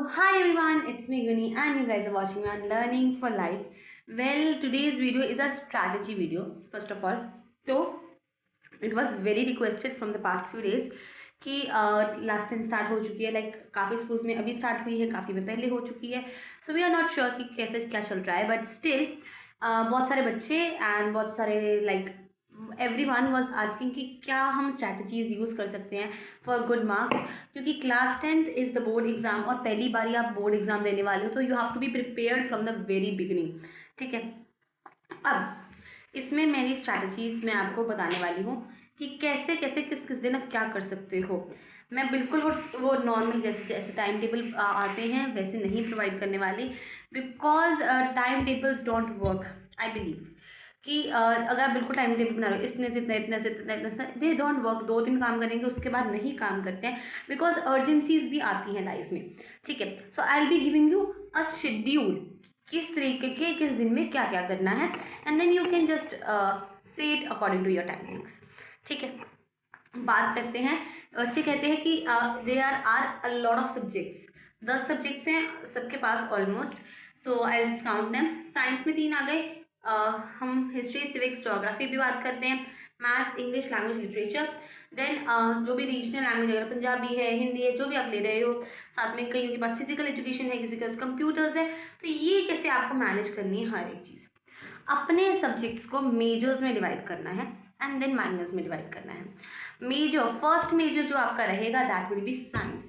Hi everyone, it's me Guni and you guys are watching me on Learning for Life. Well, today's video is a strategy video, first of all. So, it was very requested from the past few days कि last time start हो चुकी है, like काफ़ी schools में अभी start हुई है, काफ़ी में पहले हो चुकी है. So we are not sure कि कैसे क्या चल रहा है, बट स्टिल बहुत सारे बच्चे एंड बहुत सारे लाइक एवरीवन वाज आस्किंग कि क्या हम स्ट्रैटेजीज यूज़ कर सकते हैं फॉर गुड मार्क्स, क्योंकि class 10th is the board exam और पहली बार आप बोर्ड एग्जाम देने वाले हो, तो you have to be prepared from the very beginning. ठीक है. अब इसमें मेरी स्ट्रैटेजीज मैं आपको बताने वाली हूँ कि कैसे कैसे किस किस दिन आप क्या कर सकते हो. मैं बिल्कुल वो नॉर्मल जैसे जैसे टाइम टेबल आते हैं वैसे नहीं प्रोवाइड करने वाली, because time tables don't work. I believe कि अगर आप बिल्कुल टाइम टेबल बना रहे हो इतने से इतना इतने से इतना इतना से, दे डोंट वर्क. 2 दिन काम करेंगे उसके बाद नहीं काम करते हैं, बिकॉज अर्जेंसीज भी आती हैं लाइफ में. ठीक है. So I will be giving you a schedule, किस तरीके के किस दिन में क्या क्या करना है, and then you can just say it according to your timings. ठीक है. बात करते हैं. बच्चे कहते हैं कि there are a lot of subjects. 10 subjects हैं सबके पास almost. So I will count them. Science में 3 आ गए. हम हिस्ट्री सिविक्स ज्योग्राफी भी बात करते हैं, maths English language literature. Then जो भी रीजनल लैंग्वेज अगर पंजाबी है हिंदी है जो भी आप ले रहे हो, साथ में कईयों के पास फिजिकल एजुकेशन है, किसी के पास कंप्यूटर्स है. तो ये कैसे आपको मैनेज करनी है हर एक चीज़. अपने सब्जेक्ट्स को मेजर्स में डिवाइड करना है एंड देन माइनर्स में डिवाइड करना है. मेजर, फर्स्ट मेजर जो आपका रहेगा that will B science.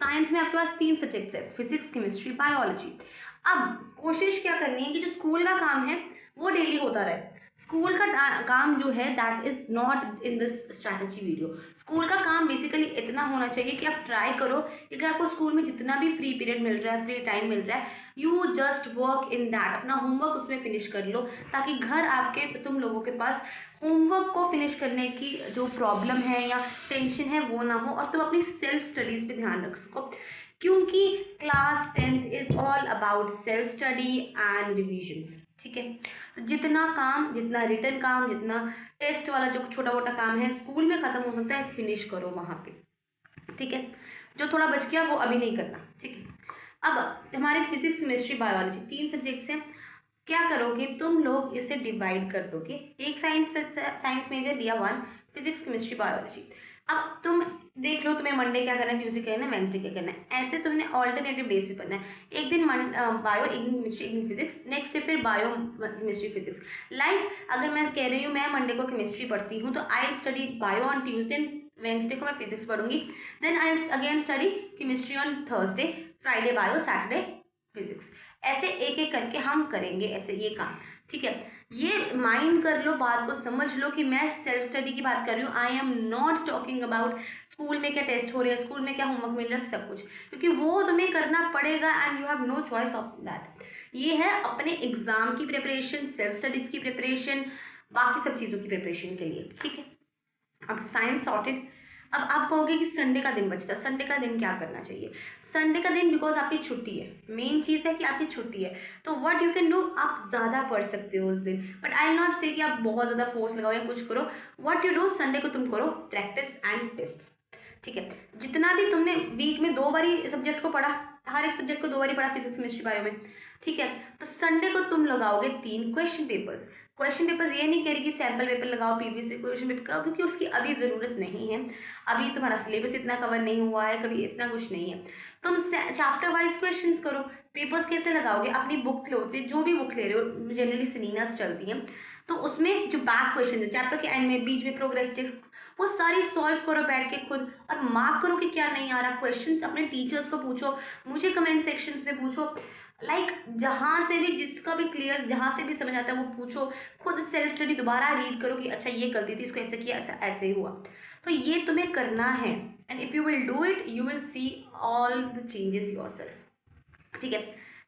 Science में आपके पास 3 सब्जेक्ट्स है, फिजिक्स केमिस्ट्री बायोलॉजी. अब कोशिश क्या करनी है कि जो स्कूल का काम है वो डेली होता रहे. स्कूल का काम जो है that is not in this strategy video. School का काम बेसिकली इतना होना चाहिए कि आप ट्राई करो कि अगर आपको स्कूल में जितना भी फ्री पीरियड मिल रहा है, फ्री टाइम मिल रहा है, you just work in that. अपना होमवर्क उसमें फिनिश कर लो ताकि घर आपके तुम लोगों के पास होमवर्क को फिनिश करने की जो प्रॉब्लम है या टेंशन है वो ना हो, और तुम अपनी सेल्फ स्टडीज पे ध्यान रख सको, क्योंकि class 10th is all about self study and revision. ठीक है. जितना काम, जितना रिटन काम, जितना टेस्ट वाला जो छोटा मोटा काम है स्कूल में खत्म हो सकता है, फिनिश करो वहां पे. ठीक है. जो थोड़ा बच गया वो अभी नहीं करना. ठीक है. अब हमारे फिजिक्स केमिस्ट्री बायोलॉजी 3 सब्जेक्ट्स हैं. क्या करोगे तुम लोग, इसे डिवाइड कर दोगे. एक साइंस मेजर लिया 1, फिजिक्स केमिस्ट्री बायोलॉजी. अब तुम देख लो तुम्हें मंडे क्या करना है, ट्यूसडे क्या करना है, वेंसडे क्या करना है. ऐसे तुमने ऑल्टरनेटिव डेज भी पढ़ना है. एक दिन बायो, एक दिन केमिस्ट्री, एक दिन फिजिक्स, नेक्स्ट डे फिर बायो केमिस्ट्री फिजिक्स. लाइक अगर मैं कह रही हूँ मैं मंडे को केमिस्ट्री पढ़ती हूँ तो I study bio on Tuesday, Wednesday को मैं फिजिक्स पढ़ूंगी. Then I again study chemistry on Thursday, Friday bio, Saturday physics. ऐसे एक एक करके हम करेंगे ऐसे ये काम. ठीक है. ये माइंड कर लो, बात को समझ लो कि मैं सेल्फ स्टडी की बात कर रही हूँ. आई am not talking about school में क्या टेस्ट हो रहे हैं, स्कूल में क्या होमवर्क मिल रहा है, सब कुछ, क्योंकि वो तुम्हें करना पड़ेगा and you have no choice of that. ये है अपने एग्जाम की प्रिपरेशन, सेल्फ स्टडीज की प्रिपरेशन, बाकी सब चीज़ों की प्रिपरेशन के लिए. ठीक है. अब साइंस सॉर्टेड. अब आप कहोगे कि संडे का दिन बचता है, संडे का दिन क्या करना चाहिए. संडे का दिन बिकॉज आपकी छुट्टी है, मेन चीज़ है कि आपकी छुट्टी है, तो व्हाट यू कैन डू, आप ज़्यादा पढ़ सकते हो उस दिन. बट आई नॉट से कि आप बहुत ज़्यादा फोर्स लगाओ या कुछ करो. व्हाट यू डू, संडे को तुम करो प्रैक्टिस एंड टेस्ट. ठीक है. जितना भी तुमने वीक में 2 बारी सब्जेक्ट को पढ़ा, हर एक सब्जेक्ट को 2 बारी पढ़ा, फिजिक्स केमिस्ट्री बायो में. ठीक है. तो संडे को तुम लगाओगे 3 क्वेश्चन पेपर्स. क्वेश्चन पेपर ये नहीं कह रही कि सैम्पल पेपर लगाओ, पीवीसी क्वेश्चन पेपर लगाओ, क्योंकि उसकी अभी ज़रूरत नहीं है. अभी तुम्हारा सिलेबस इतना कवर नहीं हुआ है, कभी इतना कुछ नहीं है. तुम चैप्टर वाइज क्वेश्चंस करो. पेपर्स कैसे लगाओगे, अपनी बुक लो, जो भी बुक ले रहे हो, जनरली सिनीनास चलती है, तो उसमें जो बैक क्वेश्चन है चैप्टर के एंड में, बीच में प्रोग्रेस टेक्स्ट, वो सारी सॉल्व करो बैठ के खुद, और मार्क करो कि क्या नहीं आ रहा. क्वेश्चंस अपने टीचर्स को पूछो, मुझे कमेंट सेक्शंस में पूछो, लाइक जहाँ से भी, जिसका भी क्लियर, जहाँ से भी समझ आता है वो पूछो. खुद सेल्फ स्टडी दोबारा रीड करो कि अच्छा ये गलती थी, इसको ऐसे किया, ऐसा ऐसे ही हुआ. तो ये तुम्हें करना है, and if you will do it you will see all the changes yourself. ठीक है.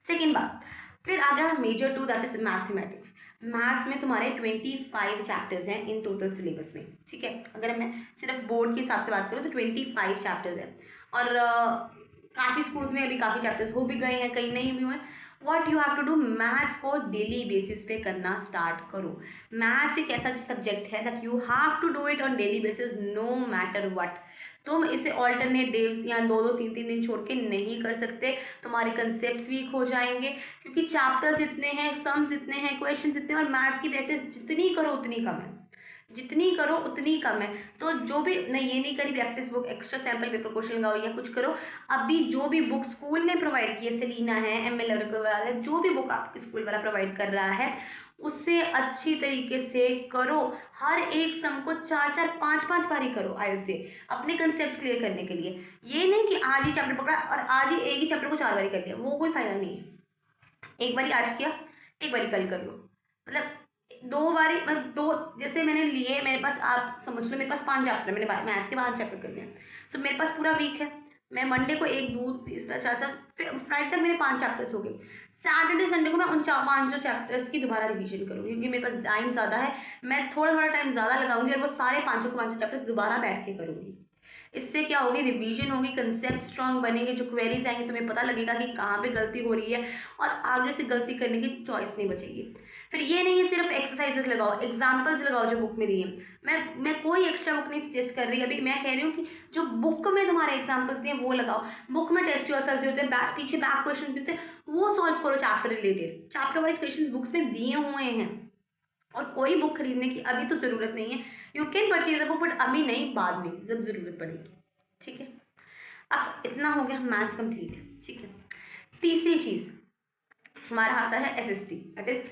सेकेंड बात, फिर आ गया major 2 that is mathematics. Maths में तुम्हारे 25 चैप्टर्स हैं इन टोटल सिलेबस में. ठीक है. अगर मैं सिर्फ बोर्ड के हिसाब से बात करूँ तो 25 चैप्टर्स हैं, और काफ़ी स्कूल्स में अभी काफ़ी चैप्टर्स हो भी गए हैं, कई नहीं भी हुए. What you have to do, maths को डेली बेसिस पे करना स्टार्ट करो। मैथ्स एक ऐसा सब्जेक्ट है that you have to do it on daily basis no matter what. तुम इसे ऑल्टरनेट डेज या 2-2 3-3 दिन छोड़ के नहीं कर सकते, तुम्हारे कंसेप्ट वीक हो जाएंगे, क्योंकि चैप्टर्स इतने हैं, सम्स इतने हैं, क्वेश्चंस इतने हैं, और मैथ्स की प्रैक्टिस जितनी करो उतनी कम है, जितनी करो उतनी कम है। तो जो भी, मैं ये नहीं करी practice book extra sample paper question लगाओ या कुछ करो, अभी जो भी बुक स्कूल ने प्रोवाइड की है, सेलिना है, ML वाला, जो भी बुक आपके स्कूल वाला प्रोवाइड कर रहा है, उससे अच्छी तरीके से करो। हर एक सम को 4-4 5-5 बारी करो आयल से, अपने कंसेप्ट क्लियर करने के लिए। ये नहीं कि आज ही चैप्टर पकड़ा और आज ही एक ही चैप्टर को 4 बारी कर लिया, वो कोई फायदा नहीं है। एक बारी आज किया, एक बारी कल कर लो, मतलब 2 बारी, मतलब दो, जैसे मैंने लिए, मेरे पास आप समझ लो मेरे पास 5 चैप्टर, मैंने मैथ्स के 5 चैप्टर कर दिए, तो मेरे पास पूरा वीक है। मैं मंडे को 1 2 3 4 फिर फ्राइडे तक मेरे 5 चैप्टर्स हो गए। सैटरडे संडे को मैं उन 5 चैप्टर्स की दोबारा रिवीजन करूँगी, क्योंकि मेरे पास टाइम ज़्यादा है, मैं थोड़ा थोड़ा टाइम ज़्यादा लगाऊंगी और वो सारे 5 चैप्टर्स दोबारा बैठ के करूँगी। इससे क्या होगी, रिवीजन होगी, कंसेप्ट स्ट्रांग बनेंगे, जो क्वेरीज आएंगे तुम्हें पता लगेगा कि कहाँ पे गलती हो रही है, और आगे से गलती करने की चॉइस नहीं बचेगी। फिर ये नहीं है सिर्फ एक्सरसाइजेस लगाओ, एग्जाम्पल्स लगाओ जो बुक में दिए। मैं कोई एक्स्ट्रा बुक नहीं सजेस्ट कर रही, अभी मैं कह रही हूँ कि जो बुक में तुम्हारे एग्जाम्पल्स दिए वो लगाओ। बुक में टेस्ट योरसेल्फ होते हैं, पीछे बैक क्वेश्चन देते हैं, वो सॉल्व करो, chapter related, chapter wise question books में दिए हुए हैं। और कोई बुक खरीदने की अभी तो जरूरत नहीं है, you can purchase a book, but अभी नहीं, बाद में जब जरूरत पड़ेगी। ठीक है, अब इतना हो गया मैथ्स कंप्लीट। ठीक है, तीसरी चीज हमारा आता है SST, that is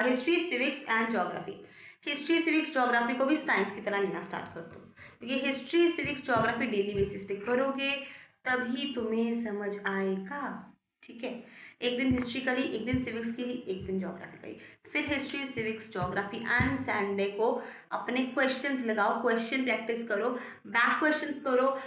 history civics and geography. History civics geography को भी साइंस की तरह लेना स्टार्ट कर दो, क्योंकि history civics geography daily basis पे करोगे तभी तुम्हें समझ आएगा। ठीक है, एक दिन हिस्ट्री करी, एक दिन सिविक्स की, एक दिन ज्योग्राफी करी, फिर history civics geography, and Sunday को अपने क्वेश्चंस लगाओ, क्वेश्चन प्रैक्टिस करो, बैक क्वेश्चंस करो।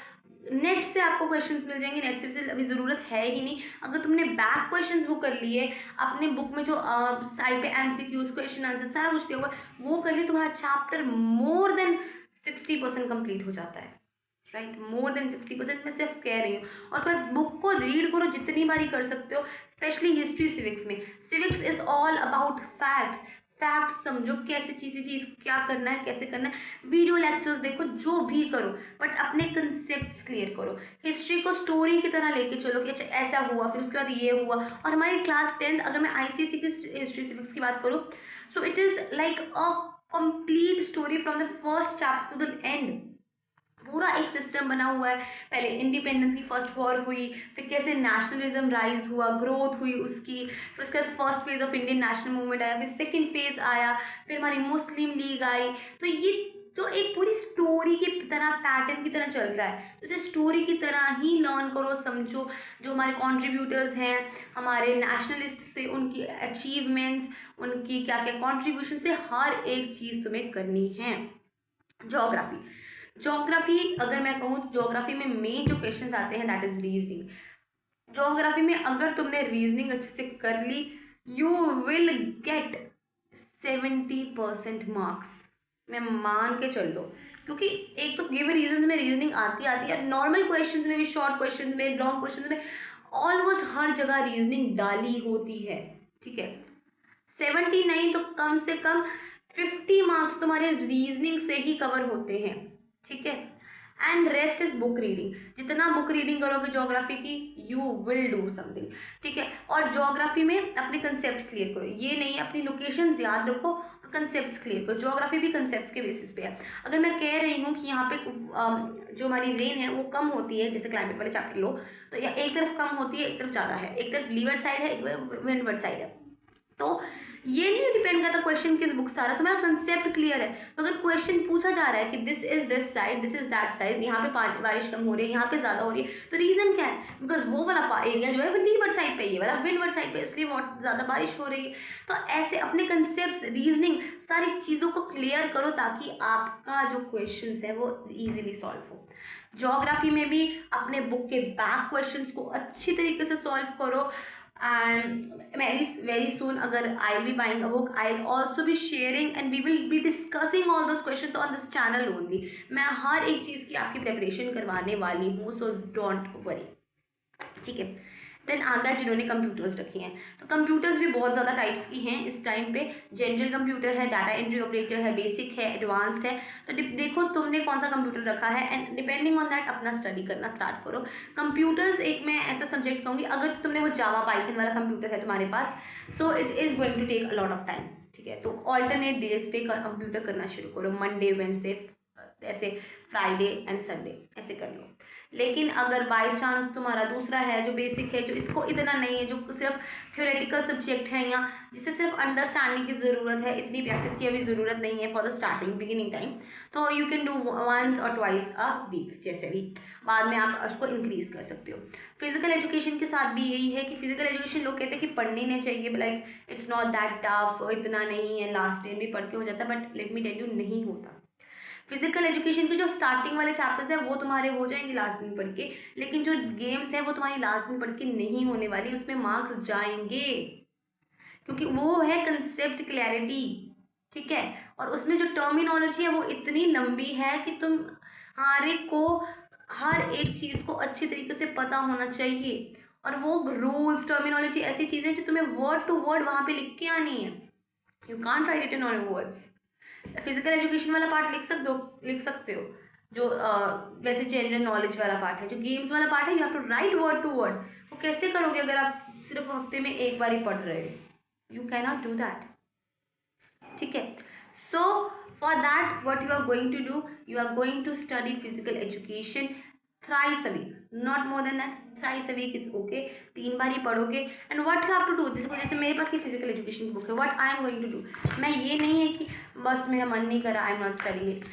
नेट से आपको क्वेश्चंस मिल जाएंगे, नेट से अभी ज़रूरत है ही नहीं। अगर तुमने बैक क्वेश्चंस बुक कर लिए, अपने बुक में जो साइड पे MCQs क्वेश्चन आंसर सारा कुछ दिया हुआ है वो कर लिए, तुम्हारा चैप्टर मोर देन 60% कंप्लीट हो जाता है। राइट, मोर देन 60%, मैं सिर्फ कह रही हूँ। और फिर बुक को रीड करो, जितनी बारी कर सकते हो, स्पेशली हिस्ट्री सिविक्स में। Civics is all about facts, facts समझो, कैसे चीज़ क्या करना है, कैसे करना है, वीडियो लेक्चर्स देखो, जो भी करो, बट अपने कंसेप्ट क्लियर करो। हिस्ट्री को स्टोरी की तरह लेके चलो कि अच्छा ऐसा हुआ, फिर उसके बाद ये हुआ। और हमारी क्लास 10th, अगर मैं ICSE की हिस्ट्री सिविक्स की बात करूँ, सो it is like a complete story from the first chapter two the end. पूरा एक सिस्टम बना हुआ है, पहले इंडिपेंडेंस की फर्स्ट वॉर हुई, फिर कैसे नेशनलिज्म राइज हुआ, ग्रोथ हुई उसकी, फिर उसके बाद first phase of Indian national movement आया, फिर सेकंड फेज आया, फिर हमारी मुस्लिम लीग आई। तो ये जो एक पूरी स्टोरी की तरह, पैटर्न की तरह चल रहा है, तो इसे स्टोरी की तरह ही लर्न करो, समझो। जो हमारे कॉन्ट्रीब्यूटर्स हैं, हमारे नेशनलिस्ट से उनकी अचीवमेंट्स, उनकी क्या क्या कॉन्ट्रीब्यूशन से, हर एक चीज़ तुम्हें करनी है। ज्योग्राफी, ज्योग्राफी अगर मैं कहूँ तो ज्योग्राफी में मेन जो क्वेश्चंस आते हैं दैट इज रीजनिंग। ज्योग्राफी में अगर तुमने रीजनिंग अच्छे से कर ली, यू विल गेट 70% मार्क्स, मैं मान के चल लो। क्योंकि एक तो गिव रीजन में रीजनिंग आती आती है, नॉर्मल क्वेश्चंस में भी, शॉर्ट क्वेश्चंस में, लॉन्ग क्वेश्चंस में, ऑलमोस्ट हर जगह रीजनिंग डाली होती है। ठीक है, 79 तो कम से कम 50 मार्क्स तुम्हारे रीजनिंग से ही कवर होते हैं। ठीक है, and rest is book reading, जितना बुक रीडिंग करोगे ज्योग्राफी की, यू विल डू समथिंग। ठीक है, और ज्योग्राफी में अपने कंसेप्ट क्लियर करो, ये नहीं है अपनी लोकेशन याद रखो और कंसेप्ट क्लियर करो। ज्योग्राफी भी कंसेप्ट के बेसिस पे है। अगर मैं कह रही हूँ कि यहाँ पे जो हमारी रेन है वो कम होती है, जैसे क्लाइमेट वाले चैप्टर लो, तो या एक तरफ कम होती है, एक तरफ ज़्यादा है, एक तरफ लीवर्ड साइड है, एक तरफ विंडवर्ड साइड है, तो ये नहीं डिपेंड करता क्वेश्चन किस बुक से आ रहा है, तुम्हारा कंसेप्ट क्लियर है। तो अगर क्वेश्चन पूछा जा रहा है कि this is this side, this is that side, यहाँ पे बारिश कम हो रही है, यहाँ पे ज्यादा हो रही है, तो रीजन क्या है, बिकॉज वो वाला एरिया जो है वो लीवर्ड साइड पे, ये वाला विंडवर्ड साइड पे, इसलिए बहुत ज्यादा बारिश हो रही है। तो ऐसे अपने कंसेप्ट, रीजनिंग, सारी चीजों को क्लियर करो ताकि आपका जो क्वेश्चन है वो इजीली सॉल्व हो। ज्योग्राफी में भी अपने बुक के बैक क्वेश्चंस को अच्छी तरीके से सॉल्व करो। And very soon agar I'll be buying a book, I'll also be sharing and we will be discussing all those questions on this channel only. मैं हर एक चीज़ की आपकी प्रेपरेशन करवाने वाली हूँ, so don't worry. ठीक है, देन आ गया जिन्होंने कंप्यूटर्स रखी हैं, तो कंप्यूटर्स भी बहुत ज़्यादा टाइप्स की हैं इस टाइम पे। जनरल कंप्यूटर है, डाटा एंट्री ऑपरेटर है, बेसिक है, एडवांस्ड है। तो देखो तुमने कौन सा कंप्यूटर रखा है एंड डिपेंडिंग ऑन दैट अपना स्टडी करना स्टार्ट करो। कंप्यूटर्स एक मैं ऐसा सब्जेक्ट कहूँगी, अगर तुमने वो जावा पाइथन वाला कंप्यूटर है तुम्हारे पास, so it is going to take a lot of time. ठीक है, तो ऑल्टरनेट डेज पे कंप्यूटर करना शुरू करो, मंडे वेंसडे ऐसे, फ्राइडे एंड संडे ऐसे कर लो। लेकिन अगर बाय चांस तुम्हारा दूसरा है जो बेसिक है, जो इसको इतना नहीं है, जो सिर्फ थ्योरेटिकल सब्जेक्ट है या जिसे सिर्फ अंडरस्टैंडिंग की ज़रूरत है, इतनी प्रैक्टिस की अभी ज़रूरत नहीं है for the starting beginning time, तो यू कैन डू वंस और ट्वाइस अ वीक, जैसे भी बाद में आप उसको इंक्रीज कर सकते हो। फिजिकल एजुकेशन के साथ भी यही है कि फिजिकल एजुकेशन लोग कहते हैं कि पढ़ने नहीं चाहिए, like it's not that tough, इतना नहीं है, लास्ट ईयर भी पढ़ के हो जाता है, but let me tell you नहीं होता। फिजिकल एजुकेशन के जो स्टार्टिंग वाले चैप्टर्स है वो तुम्हारे हो जाएंगे लास्ट दिन पढ़ के, लेकिन जो गेम्स है वो तुम्हारी लास्ट दिन पढ़ के नहीं होने वाली, उसमें मार्क्स जाएंगे, क्योंकि वो है कंसेप्ट क्लैरिटी। ठीक है, और उसमें जो टर्मिनोलॉजी है वो इतनी लंबी है कि तुम हर एक को हर एक चीज को अच्छी तरीके से पता होना चाहिए, और वो रूल्स टर्मिनोलॉजी ऐसी चीजें जो तुम्हें वर्ड टू वर्ड वहां पे लिख के आनी है। You can't right it in on words. Physical education वाला पार्ट लिख सकते हो, जो वैसे जनरल नॉलेज वाला पार्ट है, जो गेम्स वाला पार्ट है, you have to write word to word. वो कैसे करोगे अगर आप सिर्फ हफ्ते में एक बार ही पढ़ रहे हो? You can not do that. ठीक है, so for that what you are going to do, you are going to study physical education thrice a week, not more than that, thrice a week is okay, 3 बार ही पढ़ोगे। And what you have to do, जैसे मेरे पास ये physical education book है, what I am going to do, मैं ये नहीं है कि बस मेरा मन नहीं कर रहा, आई एम नॉट स्टडिंग इट,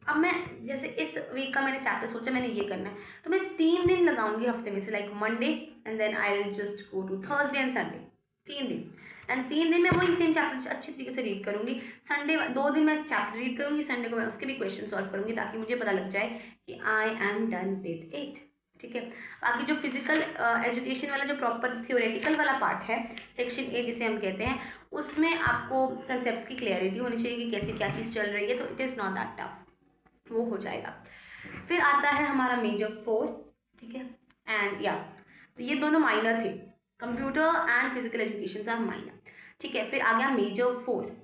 अब मैं जैसे इस वीक का मैंने चैप्टर सोचा मैंने ये करना है, तो मैं 3 दिन लगाऊंगी हफ्ते में से, like Monday and then I will just go to Thursday and Sunday, 3 दिन, एंड 3 दिन में वही सेम चैप्टर अच्छी तरीके से रीड करूंगी। संडे 2 दिन मैं चैप्टर रीड करूंगी, संडे को मैं उसके भी क्वेश्चन सॉल्व करूंगी, ताकि मुझे पता लग जाए कि I am done with it. ठीक है, बाकी जो फिजिकल एजुकेशन वाला जो प्रॉपर थियोरेटिकल वाला पार्ट है, सेक्शन ए जिसे हम कहते हैं, उसमें आपको कंसेप्ट की क्लैरिटी होनी चाहिए कि कैसे क्या चीज़ चल रही है, तो it is not that tough, वो हो जाएगा। फिर आता है हमारा मेजर 4। ठीक है, एंड या तो ये दोनों माइनर थे, computer and physical education are minor. ठीक है, फिर आ गया मेजर 4।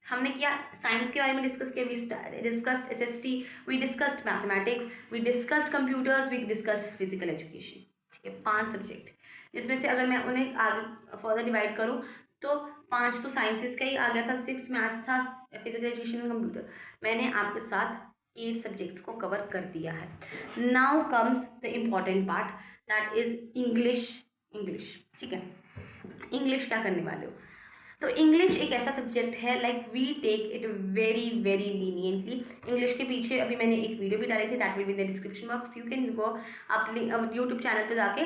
हमने किया साइंस के बारे में डिस्कस किया, we discussed SST, we discussed mathematics, we discussed computers, we discussed physical education. ठीक है, 5 सब्जेक्ट, जिसमें से अगर मैं उन्हें आगे फर्दर डिवाइड करूँ तो 5 तो साइंसेस का ही आ गया था, 6 मैथ्स था, फिजिकल एजुकेशन, कंप्यूटर, मैंने आपके साथ 8 सब्जेक्ट्स को कवर कर दिया है। Now comes the important part, that is English. English, ठीक है, इंग्लिश क्या करने वाले हो? तो इंग्लिश एक ऐसा सब्जेक्ट है, like we take it very very leniently. English के पीछे अभी मैंने एक वीडियो भी डाली थी, that will be the description box, you can go, आप यूट्यूब चैनल पे जाके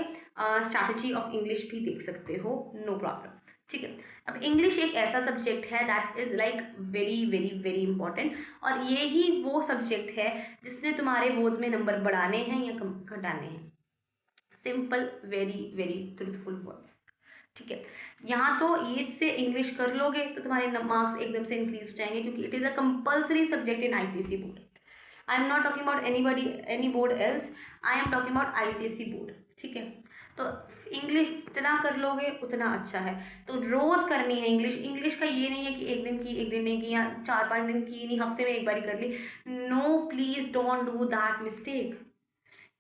स्ट्रैटेजी ऑफ इंग्लिश भी देख सकते हो, नो प्रॉब्लम। ठीक है, अब इंग्लिश एक ऐसा सब्जेक्ट है that is like very very very important, और ये ही वो सब्जेक्ट है जिसने तुम्हारे बोर्ड्स में नंबर बढ़ाने हैं या घटाने हैं। Simple, very very truthful words. ठीक है, यहाँ तो ये से इंग्लिश कर लोगे तो तुम्हारे मार्क्स एकदम से इंक्रीज हो जाएंगे, क्योंकि it is a compulsory subject in ICSE board. I am not talking about anybody any board else, I am talking about ICSE board. ठीक है, तो इंग्लिश जितना कर लोगे उतना अच्छा है, तो रोज करनी है इंग्लिश। इंग्लिश का ये नहीं है कि एक दिन की एक दिन नहीं की, या 4-5 दिन की नहीं, हफ्ते में एक बार ही कर ली। No, please don't do that mistake.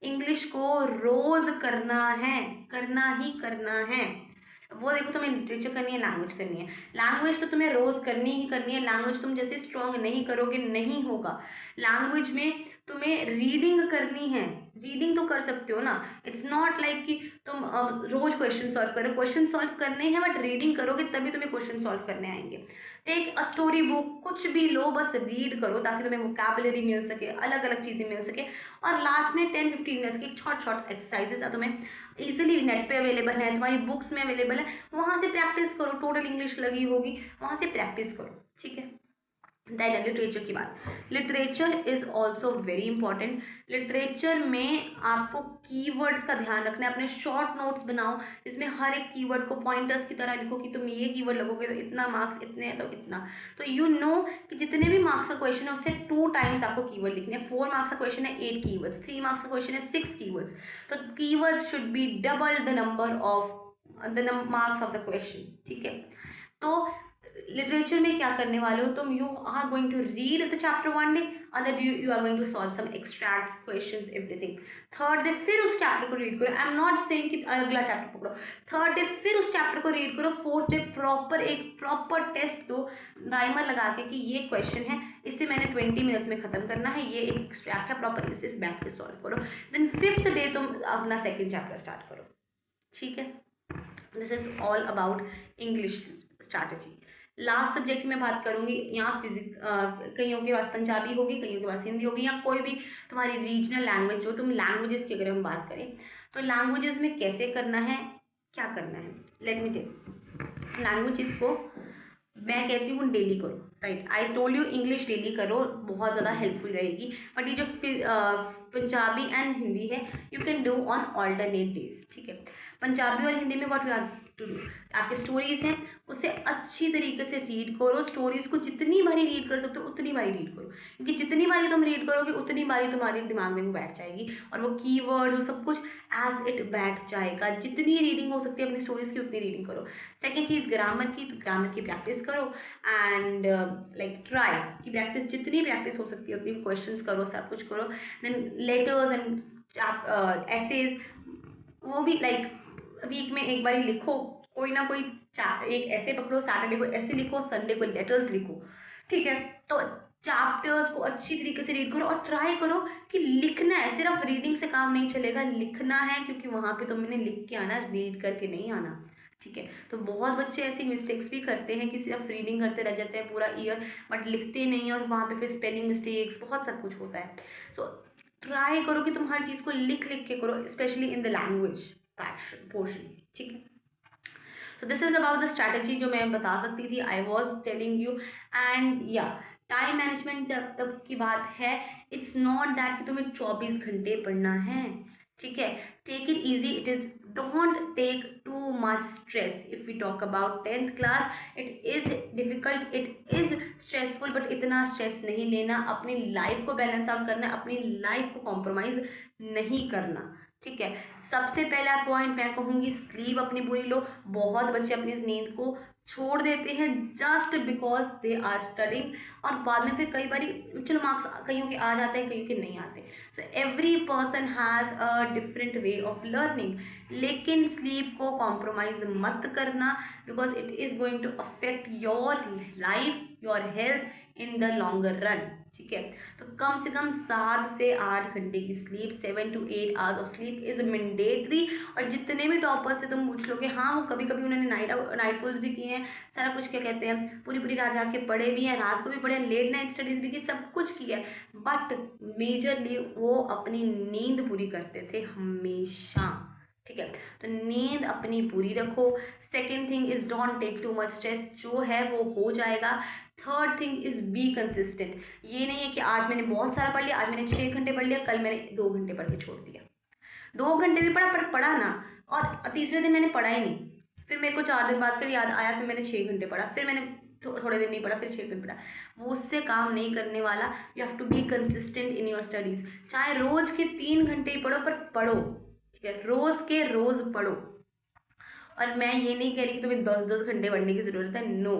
English को रोज करना है, करना ही करना है। वो देखो, तुम्हें लिटरेचर करनी है, लैंग्वेज करनी है, लैंग्वेज तो तुम्हें रोज करनी ही करनी है। लैंग्वेज तुम जैसे स्ट्रॉन्ग नहीं करोगे नहीं होगा। लैंग्वेज में तुम्हें रीडिंग करनी है, रीडिंग तो कर सकते हो ना, इट्स नॉट लाइक कि तुम रोज क्वेश्चन सॉल्व करो, क्वेश्चन सॉल्व करने हैं बट रीडिंग करोगे तभी तुम्हें क्वेश्चन सॉल्व करने आएंगे। टेक अ स्टोरी बुक, कुछ भी लो, बस रीड करो ताकि तुम्हें वोकैबुलरी मिल सके, अलग अलग चीजें मिल सके, और लास्ट में 10-15 मिनट्स की शॉर्ट एक्सरसाइजेस है, तुम्हें इजीली नेट पे अवेलेबल है, तुम्हारी बुक्स में अवेलेबल है, वहां से प्रैक्टिस करो। टोटल इंग्लिश लगी होगी, वहां से प्रैक्टिस करो। ठीक है, देन लिटरेचर की बात, literature is also very important. Literature में आपको कीवर्ड्स का ध्यान रखना है, अपने शॉर्ट नोट्स बनाओ जिसमें हर एक कीवर्ड को पॉइंटर्स की तरह लिखो कि तुम ये कीवर्ड लगोगे तो इतना मार्क्स, इतने तो इतना। तो यू नो कि जितने भी मार्क्स का क्वेश्चन है उससे 2 टाइम्स आपको कीवर्ड लिखने हैं। 4 मार्क्स का क्वेश्चन है 8 कीवर्ड्स, 3 मार्क्स का क्वेश्चन है 6 कीवर्ड्स। तो keywords should be double the number of the marks of the question, ठीक है। तो लिटरेचर में क्या करने वाले हो तुम, you are going to read the chapter one day, other you are going to solve some extracts, questions, everything. Third day फिर उस चैप्टर को रीड करो, आई एम नॉट सेइंग कि अगला चैप्टर पकड़ो, थर्ड डे फिर उस चैप्टर को रीड करो, फोर्थ डे प्रॉपर एक प्रॉपर टेस्ट दो टाइमर लगा के कि ये क्वेश्चन है, इससे मैंने 20 मिनट्स में खत्म करना है, ये एक एक्सट्रैक्ट है, प्रॉपर इससे बैठ के सॉल्व करो। देन फिफ्थ डे तुम अपना सेकेंड चैप्टर स्टार्ट करो, ठीक है। This is all about English strategy. Last subject की मैं बात करूंगी, यहाँ कईयों के पास पंजाबी होगी, कईयों के पास हिंदी होगी, या कोई भी तुम्हारी रीजनल लैंग्वेज, जो तुम लैंग्वेजेस की अगर हम बात करें तो लैंग्वेजेस में कैसे करना है, क्या करना है, लेट मी टेल। लैंग्वेजेस को मैं कहती हूँ डेली करो, right. I told you English daily करो, बहुत ज़्यादा हेल्पफुल रहेगी। बट ये जो पंजाबी एंड हिंदी है you can do on alternate days, ठीक है। पंजाबी और हिंदी में what you are to do, आपके स्टोरीज हैं उसे अच्छी तरीके से रीड करो, स्टोरीज को जितनी बारी रीड कर सकते हो उतनी बारी रीड करो, क्योंकि जितनी बारी तुम रीड करोगे उतनी बारी तुम्हारे दिमाग में वो बैठ जाएगी और वो कीवर्ड वो सब कुछ एज इट बैठ जाएगा। जितनी रीडिंग हो सकती है अपनी स्टोरीज की उतनी रीडिंग करो। सेकेंड चीज़ ग्रामर की, तो ग्रामर की प्रैक्टिस करो एंड लाइक ट्राई की प्रैक्टिस, जितनी प्रैक्टिस हो सकती है उतनी क्वेश्चंस करो, सब कुछ करो। देन लेटर्स एंड एसेज, वो भी लाइक वीक में एक बार लिखो, कोई ना कोई एक ऐसे पकड़ो, सैटरडे को ऐसे लिखो, संडे को लेटर्स लिखो, ठीक है। तो चैप्टर्स को अच्छी तरीके से रीड करो और ट्राई करो कि लिखना है, सिर्फ रीडिंग से काम नहीं चलेगा, लिखना है, क्योंकि वहां पे तुमने लिख के आना, रीड करके नहीं आना, ठीक है। तो बहुत बच्चे ऐसी मिस्टेक्स भी करते हैं कि सिर्फ रीडिंग करते रह जाते हैं पूरा ईयर बट लिखते नहीं, और वहाँ पे फिर स्पेलिंग मिस्टेक्स बहुत सब कुछ होता है। सो ट्राई करो कि तुम हर चीज़ को लिख लिख के करो, specially in the language portion, ठीक है। So this is about the strategy जो मैं बता सकती थी, I was telling you. And या टाइम मैनेजमेंट जब तक की बात है, इट्स नॉट दैट कि तुम्हें 24 घंटे पढ़ना है, ठीक है। Take it easy, it is don't take too much stress. If we talk about 10th class, it is difficult, it is stressful, but इतना स्ट्रेस नहीं लेना, अपनी लाइफ को बैलेंस आउट करना, अपनी लाइफ को कॉम्प्रोमाइज नहीं करना, ठीक है। सबसे पहला पॉइंट मैं कहूँगी, स्लीप अपनी पूरी लो। बहुत बच्चे अपनी नींद को छोड़ देते हैं just because they are studying, और बाद में फिर कई बार चलो मार्क्स कईयों के आ जाते हैं, कईयों के नहीं आते। So every person has a different way of learning, लेकिन स्लीप को कॉम्प्रोमाइज मत करना, because it is going to affect your life, your health in the longer run, ठीक है। तो कम से कम 7 से 8 घंटे की sleep, 7 to 8 hours of sleep is mandatory. और जितने भी टॉपर्स से तुम पूछ लोगे, हाँ वो कभी कभी उन्होंने नाइट पूल्स भी किए हैं, सारा कुछ क्या कहते हैं, पूरी पूरी रात जाके पढ़े भी हैं, रात को भी पढ़े, लेट नाइट स्टडीज भी की, सब कुछ किया है, बट मेजरली वो अपनी नींद पूरी करते थे हमेशा, ठीक है। तो नींद अपनी पूरी रखो। Second thing is don't take too much stress, जो है वो हो जाएगा। Third thing is be consistent, ये नहीं है कि आज मैंने बहुत सारा पढ़ लिया, आज मैंने 6 घंटे पढ़ लिया, कल मैंने 2 घंटे पढ़ के छोड़ दिया। 2 घंटे भी पढ़ा पर पढ़ा ना, और तीसरे दिन मैंने पढ़ा ही नहीं, फिर मेरे को 4 दिन बाद फिर याद आया, फिर मैंने 6 घंटे पढ़ा, फिर मैंने थोड़े दिन नहीं पढ़ा, फिर 6 घंटे पढ़ा, वो उससे काम नहीं करने वाला। You have to be consistent in your studies, चाहे रोज के 3 घंटे ही पढ़ो, पर पढ़ो, ठीक है, रोज के रोज पढ़ो। और मैं ये नहीं कह रही कि तुम्हें 10-10 घंटे पढ़ने की जरूरत है, no,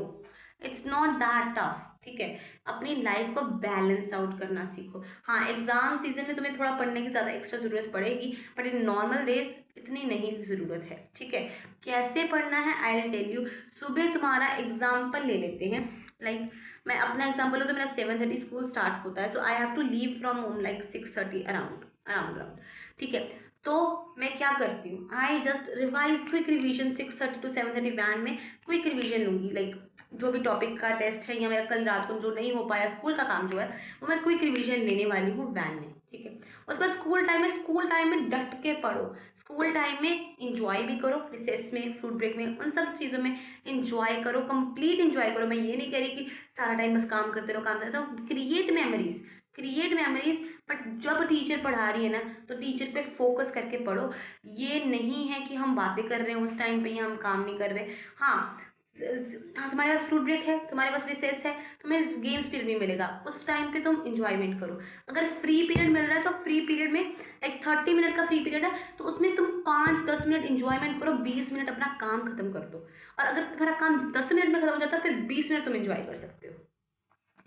it's not that tough, ठीक है। अपनी लाइफ को बैलेंस आउट करना सीखो। हाँ, एग्जाम सीजन में तुम्हें थोड़ा पढ़ने की ज़्यादा एक्स्ट्रा ज़रूरत पड़ेगी, बट इन नॉर्मल डेज इतनी नहीं ज़रूरत है, ठीक है। कैसे पढ़ना है आई विल टेल यू। सुबह तुम्हारा एग्जाम्पल ले लेते हैं, लाइक मैं अपना एग्जाम्पल लूँ तो मेरा 7:30 स्कूल स्टार्ट होता है, so I have to leave from home like 6:30 around, ठीक है। तो मैं क्या करती हूँ, I just revise quick revision 6:30 to 7:30 van में क्विक रिवीजन लूंगी, लाइक जो भी टॉपिक का टेस्ट है या मेरा कल रात को जो नहीं हो पाया स्कूल का काम जो है, वो मैं क्विक रिवीजन लेने वाली हूँ वैन में, ठीक है। उसके बाद स्कूल टाइम में डट के पढ़ो, स्कूल टाइम में इंजॉय भी करो, रिसेस में, फूड ब्रेक में, उन सब चीज़ों में इंजॉय करो, कंप्लीट इंजॉय करो। मैं ये नहीं कह रही कि सारा टाइम बस काम करते रहो, काम करते रहो। Create memories, create memories, but जब टीचर पढ़ा रही है ना तो टीचर पे फोकस करके पढ़ो। ये नहीं है कि हम बातें कर रहे हैं उस टाइम पे ही हम काम नहीं कर रहे। हाँ, तुम्हारे पास फ्रूट ब्रेक है, तुम्हारे पास रिसेस है, तुम्हें गेम्स पीरियड भी मिलेगा, उस टाइम पे तुम इंजॉयमेंट करो। अगर फ्री पीरियड मिल रहा है तो फ्री पीरियड में लाइक 30 मिनट का फ्री पीरियड है तो उसमें तुम 5-10 मिनट इंजॉयमेंट करो, 20 मिनट अपना काम खत्म कर दो। और अगर तुम्हारा काम 10 मिनट में खत्म हो जाता है फिर 20 मिनट तुम इंजॉय कर सकते हो।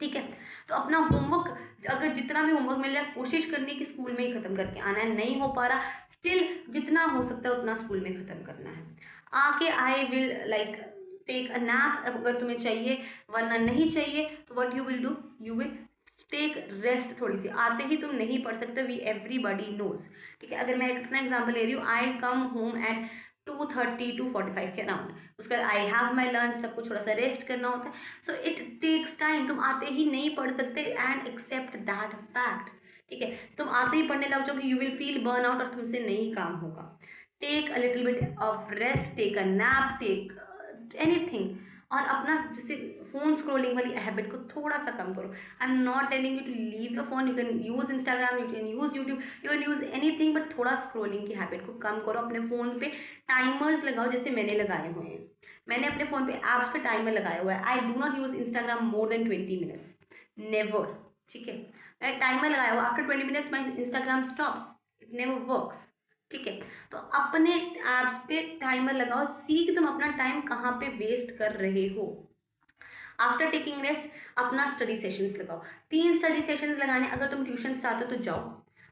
ठीक है। तो अपना होमवर्क, अगर जितना भी होमवर्क मिल रहा है कोशिश करनी है कि स्कूल में ही खत्म करके आना है, नहीं हो पा रहा स्टिल जितना हो सकता है उतना स्कूल में खत्म करना है। आके I will like take a nap अगर तुम्हें चाहिए, वरना नहीं चाहिए तो what you will do, you will take rest. थोड़ी सी आते ही तुम नहीं पढ़ सकते, वी एवरीबॉडी नोज। ठीक है। अगर मैं अपना एग्जांपल ले रही हूँ, आई कम होम एट 2:30 to 45 के अराउंड, उसके बाद आई हैव माई लंच, सबको थोड़ा सा रेस्ट करना होता है, सो इट टेक्स टाइम। तुम आते ही नहीं पढ़ सकते एंड एक्सेप्ट दैट फैक्ट। ठीक है। तुम आते ही पढ़ने लग जाओगे, you will feel burn out और तुमसे नहीं काम होगा। Take a little bit of rest, take a nap, take anything. और अपना जैसे फोन स्क्रोलिंग वाली हैबिट को थोड़ा सा कम करो। I am not telling you to leave your phone, you can use Instagram, you can use YouTube, you can use anything, but थोड़ा स्क्रोलिंग की हैबिट को कम करो। अपने फोन पे टाइमर्स लगाओ, जैसे मैंने लगाए हुए हैं। मैंने अपने फोन पे ऐप्स पे टाइमर लगाया हुआ है। I do not use Instagram more than 20 minutes, never. ठीक है। मैं टाइमर लगाया हुआ, after 20 minutes my Instagram stops, it never works. ठीक है। तो अपने ऐप्स पे टाइमर लगाओ, सी कि तुम अपना टाइम कहाँ पे वेस्ट कर रहे हो। आफ्टर टेकिंग रेस्ट अपना स्टडी सेशंस लगाओ, 3 स्टडी सेशंस लगाने। अगर तुम ट्यूशन चाहते हो तो जाओ,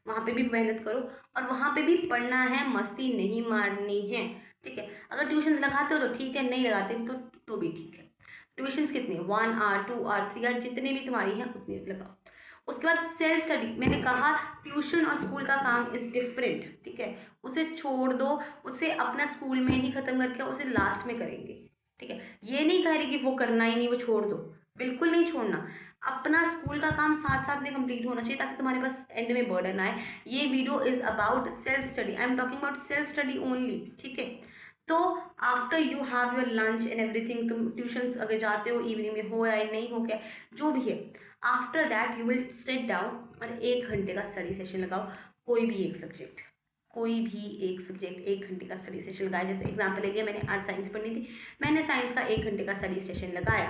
वहाँ पे भी मेहनत करो और वहाँ पे भी पढ़ना है, मस्ती नहीं मारनी है। ठीक है। अगर ट्यूशंस लगाते हो तो ठीक है, नहीं लगाते तो भी ठीक है। ट्यूशंस कितने, 1 आवर 2 आवर 3 आवर, जितने भी तुम्हारी हैं उतने लगाओ। उसके बाद सेल्फ स्टडी, मैंने कहा ट्यूशन और स्कूल का काम इज डिफरेंट। ठीक है। उसे छोड़ दो, उसे अपना स्कूल में ही खत्म करके उसे लास्ट में करेंगे। ठीक है। ये नहीं कह रही कि वो करना ही नहीं, वो छोड़ दो, बिल्कुल नहीं छोड़ना। अपना स्कूल का काम साथ साथ में कंप्लीट होना चाहिए ताकि तुम्हारे पास एंड में बर्डन आए। ये video is about self study, I am talking about self study only. ठीक है। तो after you have your lunch and everything, तुम ट्यूशन अगर जाते हो इवनिंग में हो या नहीं हो क्या जो भी है, after that you will sit down और 1 घंटे का स्टडी सेशन लगाओ। कोई भी एक सब्जेक्ट, कोई भी एक सब्जेक्ट 1 घंटे का स्टडी सेशन लगाया। जैसे एग्जाम्पल ले लिया, मैंने आज साइंस पढ़नी थी, मैंने साइंस का 1 घंटे का स्टडी सेशन लगाया।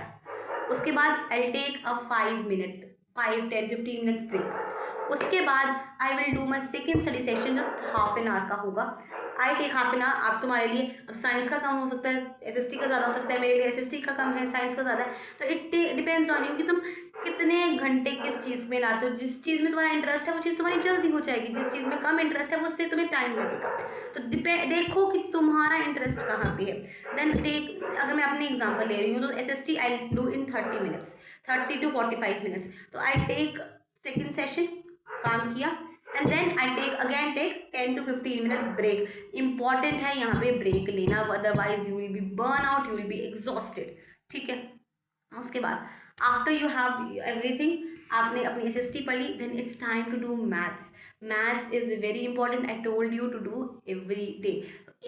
उसके बाद I take a 5 minute, 5-10-15 minute break. उसके बाद I will do my second study session जो हाफ एन आवर का होगा। I take half an hour. आप तुम्हारे लिए अब साइंस का कम हो सकता है, एसएसटी का ज़्यादा हो सकता है, मेरे लिए एसएसटी का कम है, साइंस का ज़्यादा है। तो इट डिपेंड्स ऑन यू कि तुम कितने घंटे किस चीज़ में लाते हो। जिस चीज़ में तुम्हारा इंटरेस्ट है वो चीज़ तुम्हारी जल्दी हो जाएगी, जिस चीज़ में कम इंटरेस्ट है उससे तुम्हें टाइम लगेगा। तो देखो कि तुम्हारा इंटरेस्ट कहाँ पे है, देन टेक। अगर मैं अपने एग्जांपल ले रही हूँ तो SST I do in 30 minutes, 30 to 45 minutes. तो आई टेक सेकेंड सेशन, काम किया, and then I take 10 to 15 minute break. Important है यहाँ पे ब्रेक लेना, otherwise you will be burn out, you will be exhausted. ठीक है। उसके बाद आफ्टर यू हैव एवरीथिंग, आपने अपनी एसएसटी पढ़ ली, then it's time to do maths. Maths is very important, I told you to do every day.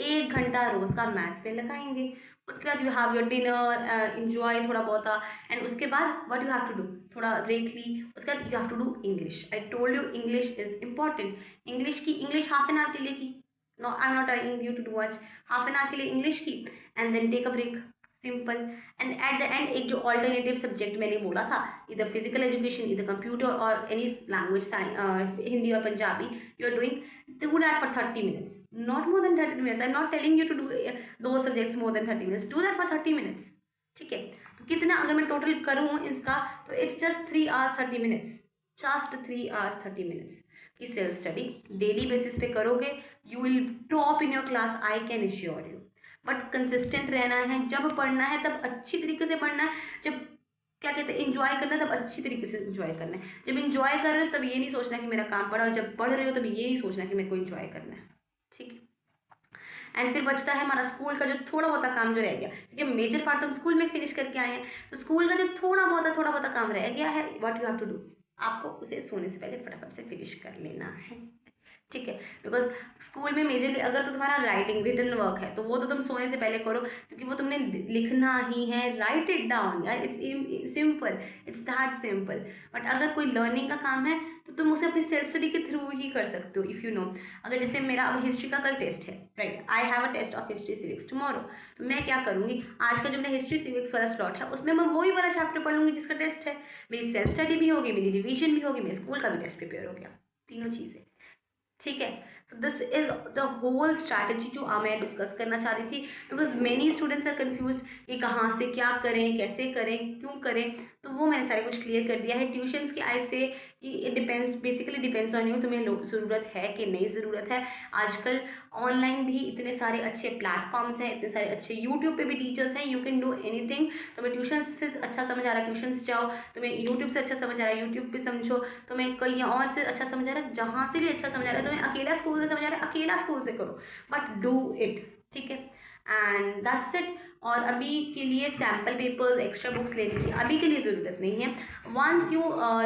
1 घंटा रोज का मैथ्स पे लगाएंगे। उसके बाद you have your dinner, enjoy थोड़ा बहुत, एंड उसके बाद what you have to do, थोड़ा ब्रेक ली। उसके बाद you have to do English. I told you English is important. English half an hour के लिए की, no I am not telling you to do much, half an hour के लिए English की, and then take a break, simple. And at the end एक जो alternative subject मैंने बोला था, इधर फिजिकल एजुकेशन, इधर कंप्यूटर और एनी लैंग्वेज, हिंदी और Punjabi, you are doing, do that for 30 minutes, not more than 30 minutes. I'm not telling you to do those subjects more than 30 minutes. Do that for 30 minutes. ठीक है। तो कितना अगर मैं total करूँ इसका तो it's just 3 hours 30 minutes, just 3 hours 30 minutes की सेल्फ स्टडी डेली बेसिस पे करोगे, you will top in your class, I can assure you. But consistent रहना है, जब पढ़ना है तब अच्छी तरीके से पढ़ना है, जब क्या कहते हैं इंजॉय करना है तब अच्छी तरीके से इंजॉय करना है। जब इंजॉय कर रहे हो तब ये नहीं सोचना कि मेरा काम पड़ा, और जब पढ़ रहे हो तब ये नहीं सोचना कि मेरे को इंजॉय करना है। ठीक है। एंड फिर बचता है हमारा स्कूल का जो थोड़ा बहुत काम जो रह गया, क्योंकि मेजर पार्ट हम स्कूल में फिनिश करके आए हैं, तो स्कूल का जो थोड़ा बहुत काम रह गया है, what you have to do, आपको उसे सोने से पहले फटाफट से फिनिश कर लेना है, ठीक है। बिकॉज स्कूल में मेजरली अगर तो तुम्हारा राइटिंग रिटन वर्क है तो वो तो तुम सोने से पहले करो, क्योंकि वो तुमने लिखना ही है। राइट इट डाउन यार, it's simple, it's that simple. But अगर कोई लर्निंग का काम है तो तुम उसे अपनी सेल्फ स्टडी के थ्रू ही कर सकते हो, इफ़ यू नो। अगर जैसे मेरा अब हिस्ट्री का कल टेस्ट है, right, I have a test of history civics tomorrow, तो मैं क्या करूंगी, आज का जो मेरा हिस्ट्री सिविक्स वाला स्लॉट है उसमें मैं वही वाला चैप्टर पढ़ लूंगी जिसका टेस्ट है। मेरी सेल्फ स्टडी भी होगी, मेरी रिविजन भी होगी, मेरे स्कूल का भी टेस्ट प्रिपेयर हो गया, तीनों चीज़ें, ठीक है। तो this is the whole strategy जो मैं डिस्कस करना चाह रही थी, because many students are confuse कि कहाँ से क्या करें, कैसे करें, क्यों करें। तो वो मैंने सारा कुछ क्लियर कर दिया है। ट्यूशन्स की आई से कि it depends, basically depends on you, तुम्हें ज़रूरत है कि नहीं ज़रूरत है। आजकल ऑनलाइन भी इतने सारे अच्छे प्लेटफॉर्म्स हैं, इतने सारे अच्छे यूट्यूब पे भी टीचर्स हैं, यू कैन डू एनीथिंग। तुम्हें ट्यूशन से अच्छा समझ आ रहा है ट्यूशन्स जाओ, तुम्हें यूट्यूब से अच्छा समझ आ रहा है यूट्यूब पे समझो, तुम्हें कहीं और से अच्छा समझ आ रहा है, जहाँ से भी अच्छा समझ आ रहा है, तुम्हें अकेला स्कूल से समझ आ रहा है अकेला स्कूल से करो, बट डू इट, ठीक है। And that's it. और अभी के लिए सैम्पल पेपर्स, एक्स्ट्रा बुक्स लेने की अभी के लिए ज़रूरत नहीं है। वंस यू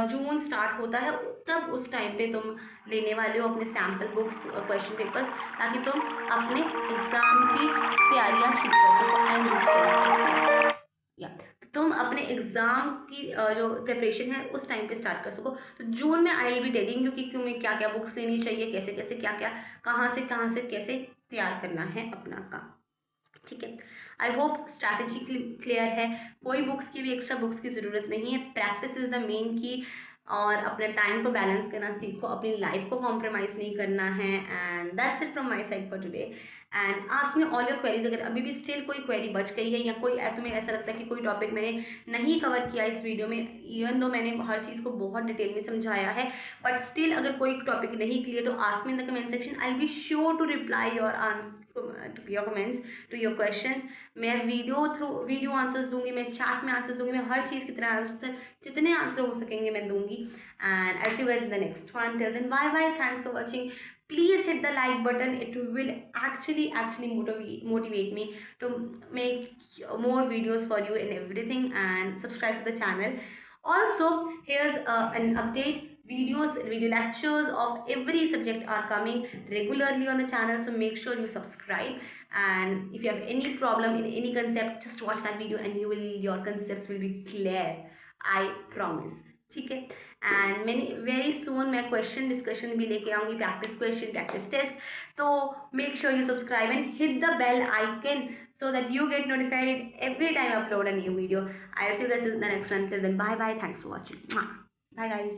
जून स्टार्ट होता है तब उस टाइम पे तुम लेने वाले हो अपने सैम्पल बुक्स, क्वेश्चन पेपर्स, ताकि तुम अपने एग्ज़ाम की तैयारियां शुरू कर सको। एंड दिस या तो तुम अपने एग्जाम की जो प्रिपरेशन है उस टाइम पे स्टार्ट कर सको। तो जून में आई विल बी टेलिंग यू कि क्यों में क्या क्या बुक्स लेनी चाहिए, कैसे कैसे क्या क्या, कहाँ से कैसे तैयार करना है अपना काम, ठीक है। आई होप स्ट्रैटेजी क्लियर है। कोई बुक्स की भी एक्स्ट्रा बुक्स की ज़रूरत नहीं है। प्रैक्टिस इज द मेन की। और अपने टाइम को बैलेंस करना सीखो, अपनी लाइफ को कॉम्प्रोमाइज़ नहीं करना है। And that's it from my side for today. And ask me all your queries. अगर अभी भी स्टिल कोई क्वेरी बच गई है या कोई तुम्हें ऐसा लगता है कि कोई टॉपिक मैंने नहीं कवर किया इस वीडियो में, इवन दो मैंने हर चीज़ को बहुत डिटेल में समझाया है, बट स्टिल अगर कोई टॉपिक नहीं क्लियर तो ask me in the comment section. I will be sure to reply your your comments to your questions. मैं वीडियो आंसर्स दूंगी, मैं चैट में आंसर्स दूंगी, मैं हर चीज़ की तरह आंसर, जितने आंसर हो सकेंगे मैं दूंगी। And I see you guys in the next one. Till then bye bye, thanks for watching. Please hit the like button. It will actually motivate me to make more videos for you and everything, and subscribe to the channel. Also, here's an update. Video lectures of every subject are coming regularly on the channel, so make sure you subscribe. And if you have any problem in any concept, just watch that video and your concepts will be clear, I promise, ठीक है। And मैंने very soon मैं question discussion भी लेके आऊँगी, practice question, practice test. तो make sure you subscribe and hit the bell icon so that you get notified every time I upload a new video. I'll see you guys in the next one. Till then, bye bye. Thanks for watching. Bye guys.